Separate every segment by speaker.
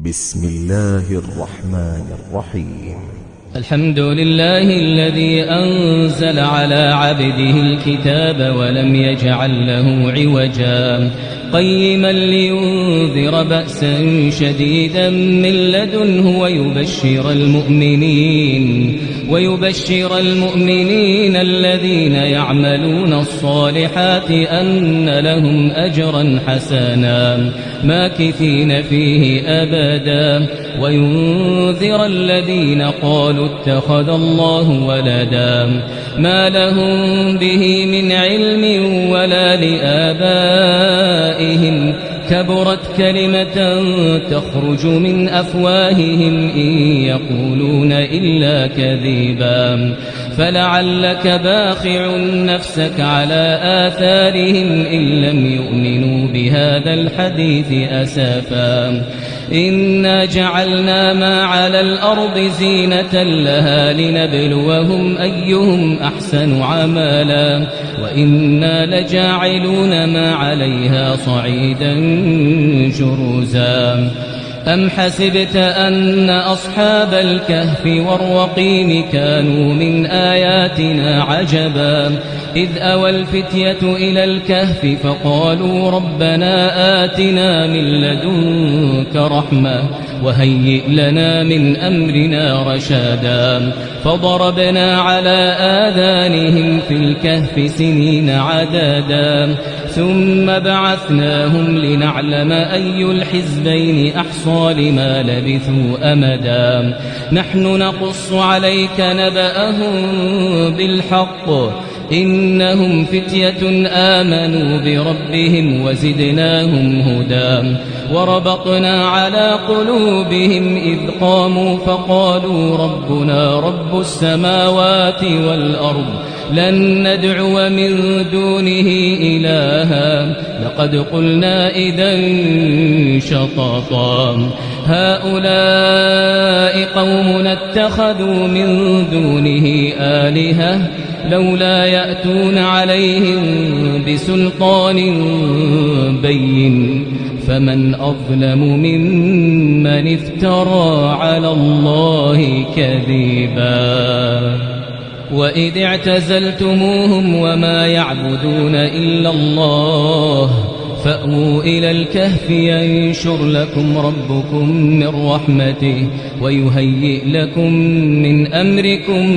Speaker 1: بسم الله الرحمن الرحيم.
Speaker 2: الحمد لله الذي أنزل على عبده الكتاب ولم يجعل له عوجا قيما لينذر بأسا شديدا من لدنه ويبشر المؤمنين الذين يعملون الصالحات أن لهم أجرا حسنا ماكثين فيه أبدا وينذر الذين قالوا اتخذ الله ولدا ما لهم به من علم ولا لآبائهم كبرت كلمة تخرج من أفواههم إن يقولون إلا كذبا فلعلك باخع نفسك على آثارهم إن لم يؤمنوا بهذا الحديث أسفا إنا جعلنا ما على الأرض زينة لها لنبلوهم أيهم أحسن عملا وإنا لجاعلون ما عليها صعيدا جرزا أم حسبت أن أصحاب الكهف والرقيم كانوا من آياتنا عجبا إذ أوى الفتية إلى الكهف فقالوا ربنا آتنا من لدنك رحمة وهيئ لنا من أمرنا رشادا فضربنا على آذانهم في الكهف سنين عددا ثم بعثناهم لنعلم أي الحزبين أحصى لما لبثوا أمدا نحن نقص عليك نبأهم بالحق إنهم فتية آمنوا بربهم وزدناهم هدى وربطنا على قلوبهم إذ قاموا فقالوا ربنا رب السماوات والأرض لن ندعو من دونه إلها لقد قلنا إذا شططا هؤلاء قومنا اتخذوا من دونه آلهة لولا يأتون عليهم بسلطان بين فمن أظلم ممن افترى على الله كذبا وإذ اعتزلتموهم وما يعبدون إلا الله فأووا إلى الكهف ينشر لكم ربكم من رحمته ويهيئ لكم من أمركم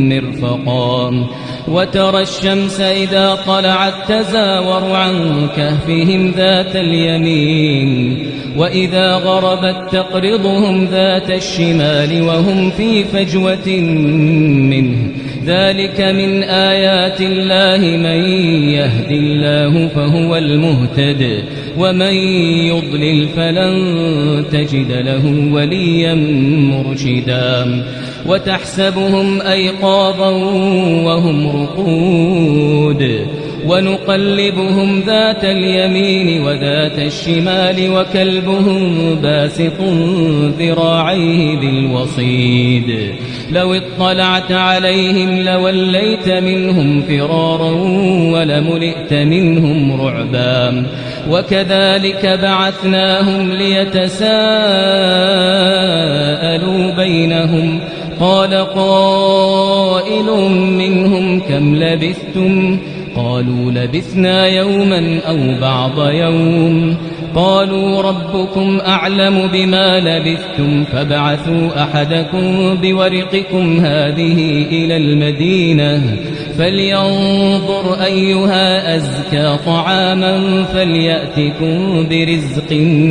Speaker 2: مرفقا وترى الشمس إذا طلعت تزاور عن كهفهم ذات اليمين وإذا غربت تقرضهم ذات الشمال وهم في فجوة منه ذلك من آيات الله من يهد الله فهو المهتد ومن يضلل فلن تجد له وليا مرشدا وتحسبهم أيقاظا وهم رقود ونقلبهم ذات اليمين وذات الشمال وكلبهم باسط ذراعيه بالوصيد لو اطلعت عليهم لوليت منهم فرارا ولملئت منهم رعبا وكذلك بعثناهم ليتساءلوا بينهم قال قائل منهم كم لبثتم قالوا لبثنا يوما أو بعض يوم قالوا ربكم أعلم بما لبثتم فابعثوا أحدكم بورقكم هذه إلى المدينة فلينظر أيها أزكى طعاما فليأتكم برزق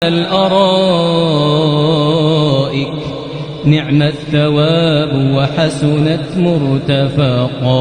Speaker 2: الأرائك نعم الثواب وحسنت مرتفقا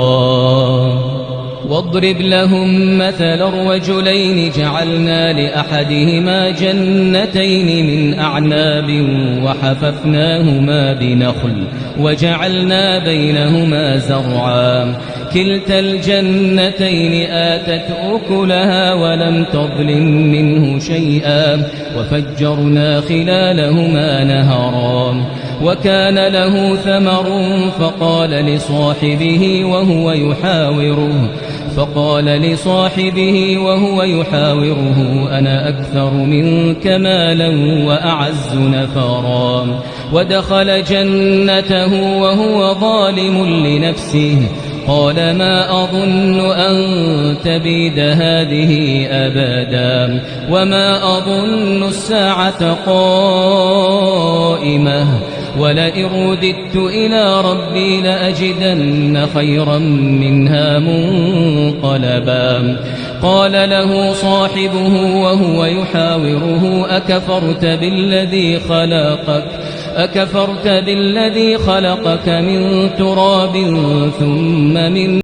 Speaker 2: واضرب لهم مثل الرجلين جعلنا لأحدهما جنتين من أعناب وحففناهما بنخل وجعلنا بينهما زرعا كلتا الجنتين آتت أكلها ولم تظلم منه شيئا وفجرنا خلالهما نهرا وكان له ثمر فقال لصاحبه وهو يحاوره أنا أكثر منك مالا وأعز نفرا ودخل جنته وهو ظالم لنفسه قال ما أظن أن تبيد هذه أبدا وما أظن الساعة قائمة ولئن رددت إلى ربي لأجدن خيرا منها منقلبا قال له صاحبه وهو يحاوره أكفرت بالذي خلقك من تراب ثم من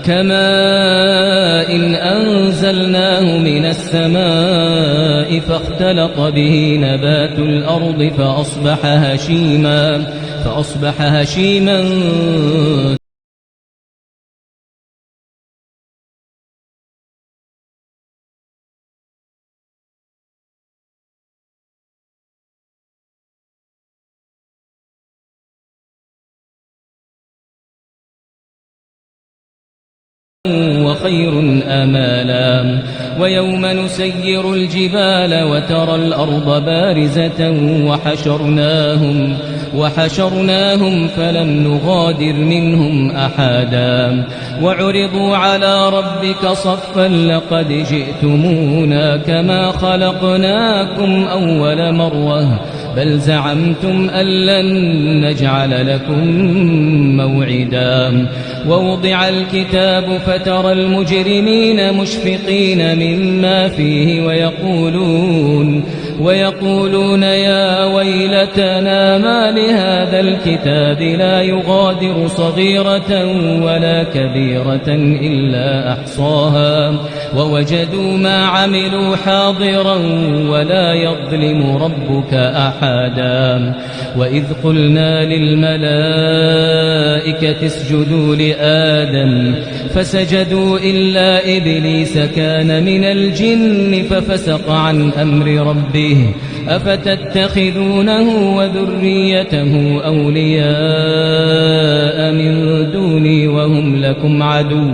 Speaker 2: كماء أنزلناه من السماء فاختلط به نبات الأرض فأصبح هشيما وخير آمالا ويوم نسير الجبال وترى الأرض بارزة وحشرناهم فلم نغادر منهم أحدا وعرضوا على ربك صفا لقد جئتمونا كما خلقناكم أول مرة بل زعمتم أن لن نجعل لكم موعدا ووضع الكتاب فترى المجرمين مشفقين مما فيه ويقولون يا ويلتنا ما لهذا الكتاب لا يغادر صغيرة ولا كبيرة إلا أحصاها ووجدوا ما عملوا حاضرا ولا يظلم ربك أحدا وإذ قلنا للملائكة اسجدوا لآدم فسجدوا إلا إبليس كان من الجن ففسق عن أمر ربه أفتتخذونه وذريته أولياء من دوني وهم لكم عدو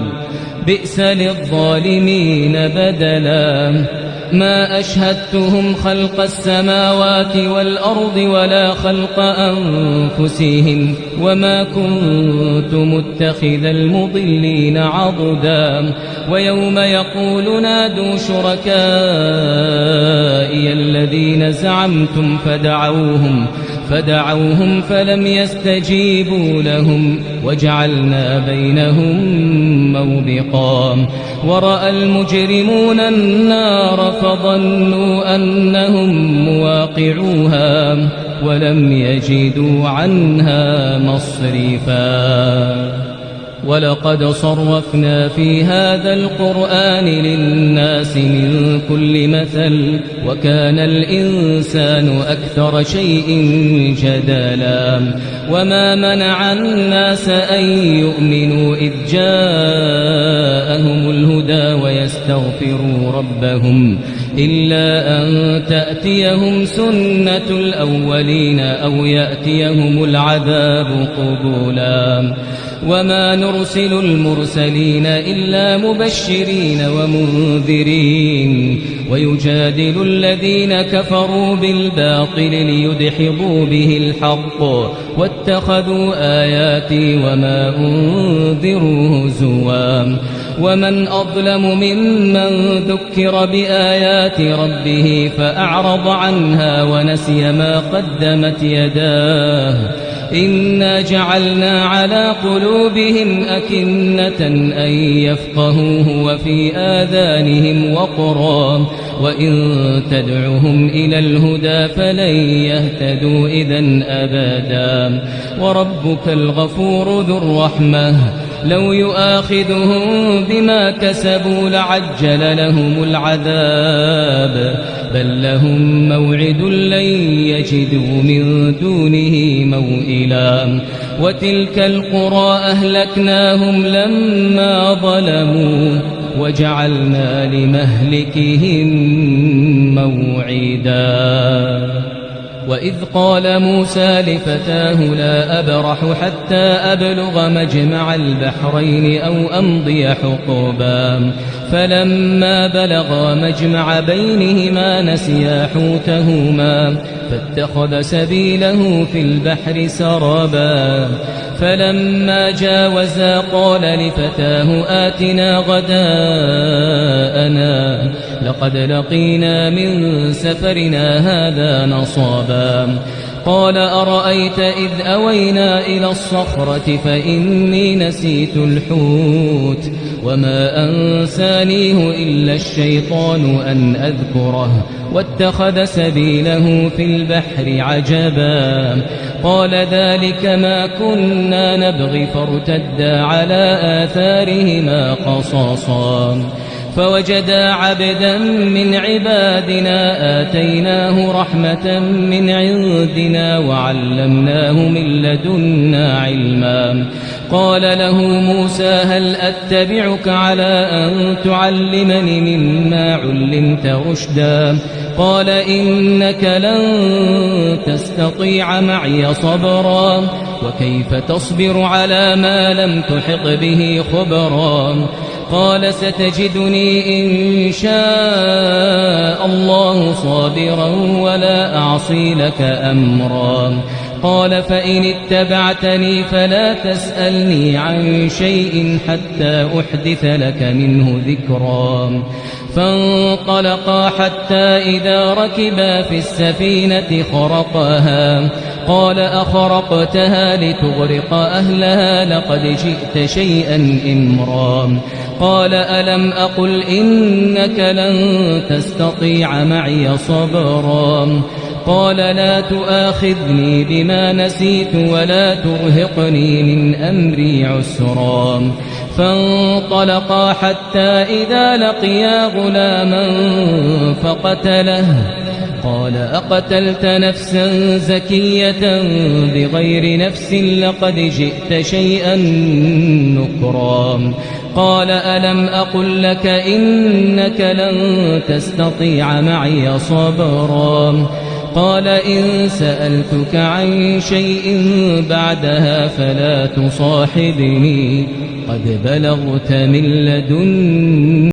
Speaker 2: بئس للظالمين بدلا ما أشهدتهم خلق السماوات والأرض ولا خلق أنفسهم وما كنت متخذ المضلين عضدا ويوم يقول نادوا شركائي الذين زعمتم فدعوهم فلم يستجيبوا لهم وجعلنا بينهم موبقا ورأى المجرمون النار فظنوا أنهم مواقعوها ولم يجدوا عنها مصرفا ولقد صرفنا في هذا القرآن للناس من كل مثل وكان الإنسان أكثر شيء جدلا وما منع الناس أن يؤمنوا إذ جاءهم الهدى ويستغفروا ربهم إلا أن تأتيهم سنة الأولين أو يأتيهم العذاب قبولا وما نرسل المرسلين إلا مبشرين ومنذرين ويجادل الذين كفروا بالباطل ليدحضوا به الحق واتخذوا آياتي وما أنذروا هزوا ومن أظلم ممن ذكر بآيات ربه فأعرض عنها ونسي ما قدمت يداه إنا جعلنا على قلوبهم أكنة أن يفقهوه وفي آذانهم وقرا وإن تدعهم إلى الهدى فلن يهتدوا إذن أبدا وربك الغفور ذو الرحمة لو يؤاخذهم بما كسبوا لعجل لهم العذاب بل لهم موعد لن يجدوا من دونه موئلا وتلك القرى أهلكناهم لما ظلموا وجعلنا لمهلكهم موعدا وإذ قال موسى لفتاه لا أبرح حتى أبلغ مجمع البحرين أو أمضي حقبا فلما بلغا مجمع بينهما نسيا حوتهما فاتخذ سبيله في البحر سربا فلما جاوزا قال لفتاه آتنا غداءنا لقد لقينا من سفرنا هذا نصابا قال أرأيت إذ أوينا إلى الصخرة فإني نسيت الحوت وما أنسانيه إلا الشيطان أن أذكره واتخذ سبيله في البحر عجبا قال ذلك ما كنا نبغي فارتدا على آثارهما قصصا فوجدا عبدا من عبادنا آتيناه رحمة من عندنا وعلمناه من لدنا علما قال له موسى هل أتبعك على أن تعلمني مما علمت رشدا قال إنك لن تستطيع معي صبرا وكيف تصبر على ما لم تحط به خبرا قال ستجدني إن شاء الله صابرا ولا أعصي لك أمرا قال فإن اتبعتني فلا تسألني عن شيء حتى أحدث لك منه ذكرا فانطلقا حتى إذا ركبا في السفينة خرقها قال أخرقتها لتغرق أهلها لقد جئت شيئا إمرا قال ألم أقل إنك لن تستطيع معي صبرا قال لا تؤاخذني بما نسيت ولا ترهقني من أمري عسرا فانطلقا حتى إذا لقيا غلاما فقتله قال أقتلت نفسا زكية بغير نفس لقد جئت شيئا نكرا قال ألم أقل لك إنك لن تستطيع معي صبرا قال إن سألتك عن شيء بعدها فلا تصاحبني قد بلغت من لدن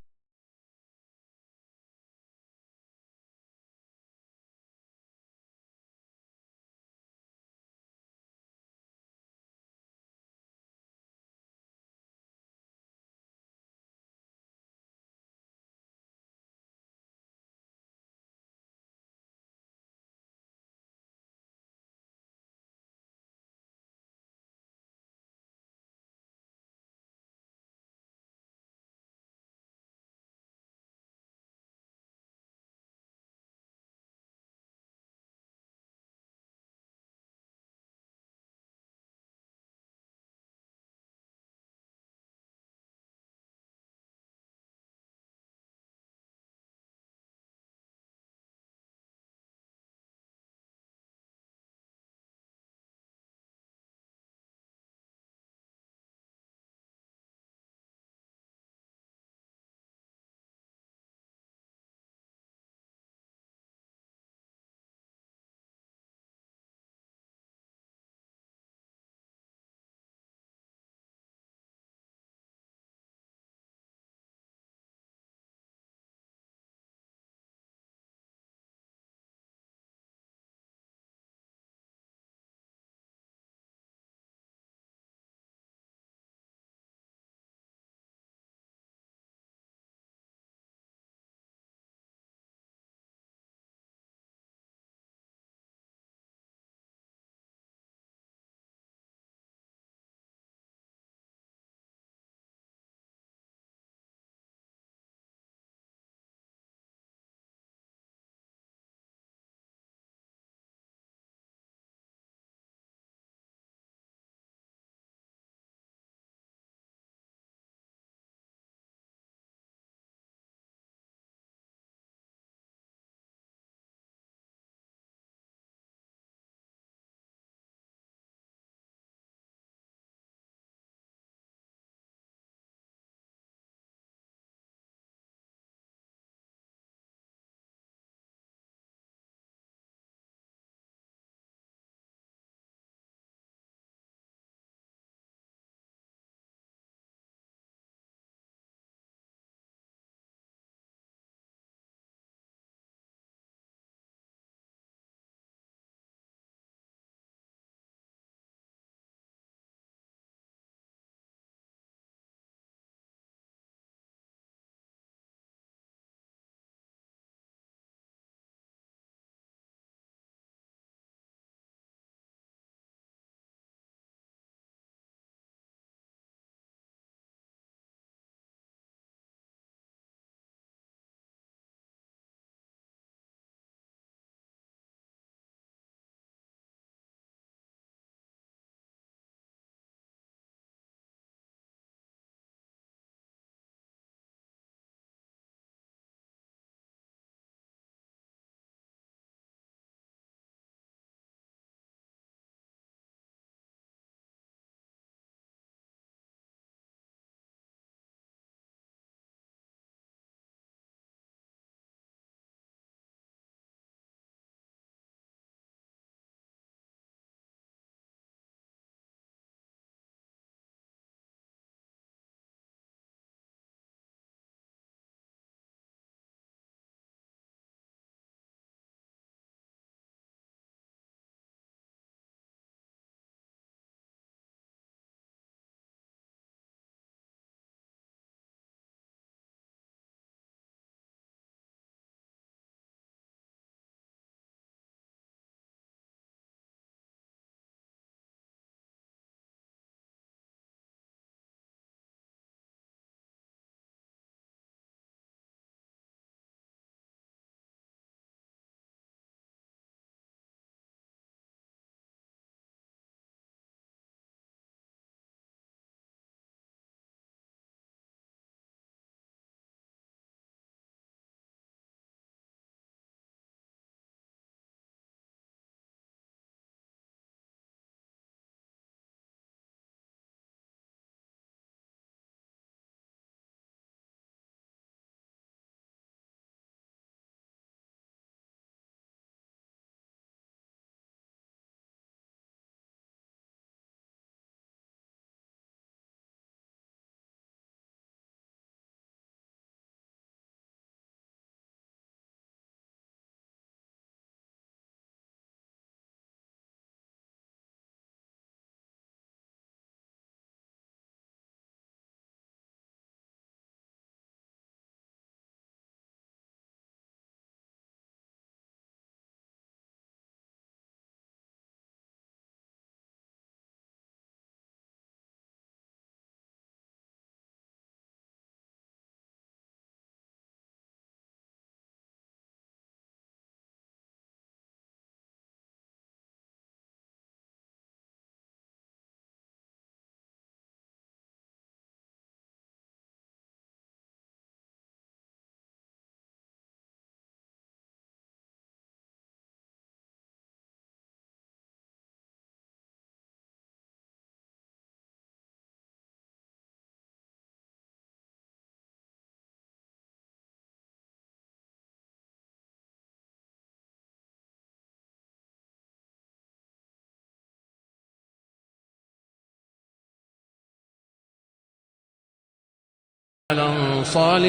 Speaker 3: صالح